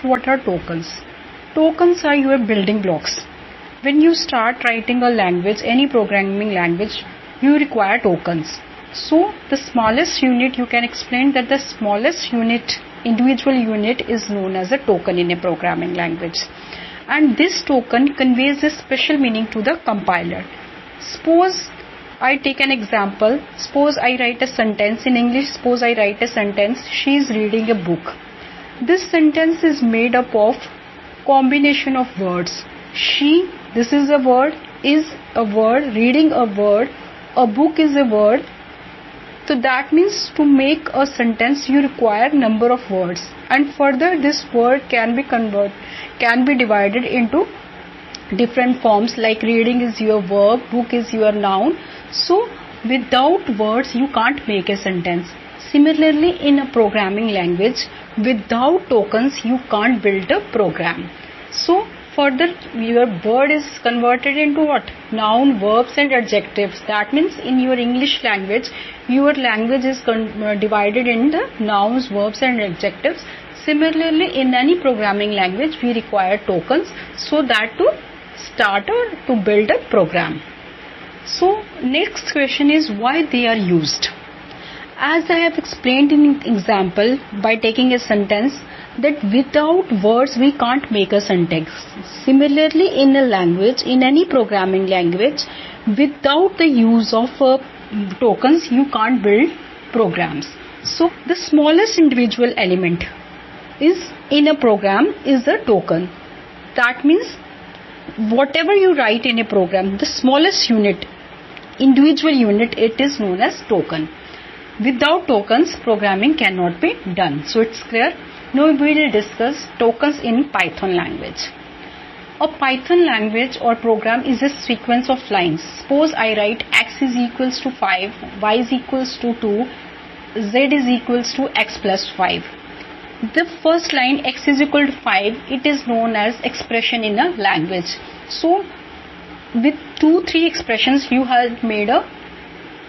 First, what are tokens? Tokens are your building blocks. When you start writing a language, any programming language, you require tokens. So the smallest unit, you can explain that the smallest unit, individual unit, is known as a token in a programming language. And this token conveys a special meaning to the compiler. Suppose I take an example. Suppose I write a sentence in English. Suppose I write a sentence, she is reading a book. This sentence is made up of combination of words. She, this is a word, is a word, reading a word, a book is a word. So that means to make a sentence you require number of words, and further this word can be divided into different forms, like reading is your verb, book is your noun. So without words you can't make a sentence. Similarly, in a programming language, without tokens you can't build a program. So further, your word is converted into what? Noun, verbs and adjectives. That means in your English language, your language is divided into nouns, verbs and adjectives. Similarly, in any programming language, we require tokens so that to start or to build a program. So next question is why they are used. As I have explained in example by taking a sentence, that without words we can't make a sentence. Similarly, in a language, in any programming language, without the use of tokens you can't build programs. So the smallest individual element is in a program is a token. That means whatever you write in a program, the smallest unit, individual unit, it is known as token. Without tokens, programming cannot be done. So it's clear. Now we will discuss tokens in Python language. A Python language or program is a sequence of lines. Suppose I write x is equals to 5, y is equals to 2, z is equals to x plus 5. The first line, x is equal to 5, it is known as expression in a language. So with 2-3 expressions you have made a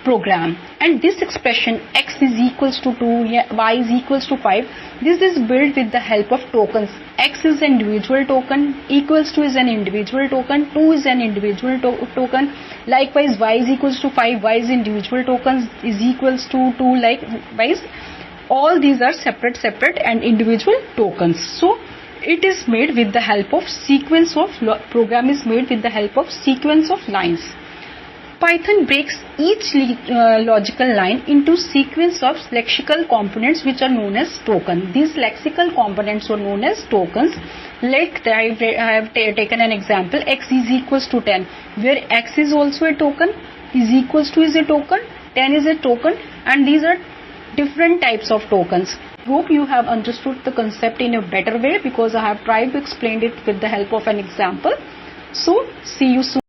program, and this expression x is equals to 2, y is equals to 5, this is built with the help of tokens. X is an individual token, equals to is an individual token, 2 is an individual token, likewise y is equals to 5, y is individual tokens, is equals to 2, likewise all these are separate and individual tokens. So it is made with the help of sequence of program is made with the help of sequence of lines. Python breaks each logical line into sequence of lexical components which are known as tokens. These lexical components are known as tokens. Like I have taken an example, x is equals to 10, where x is also a token, is equals to is a token, 10 is a token, and these are different types of tokens. Hope you have understood the concept in a better way because I have tried to explain it with the help of an example. So see you soon.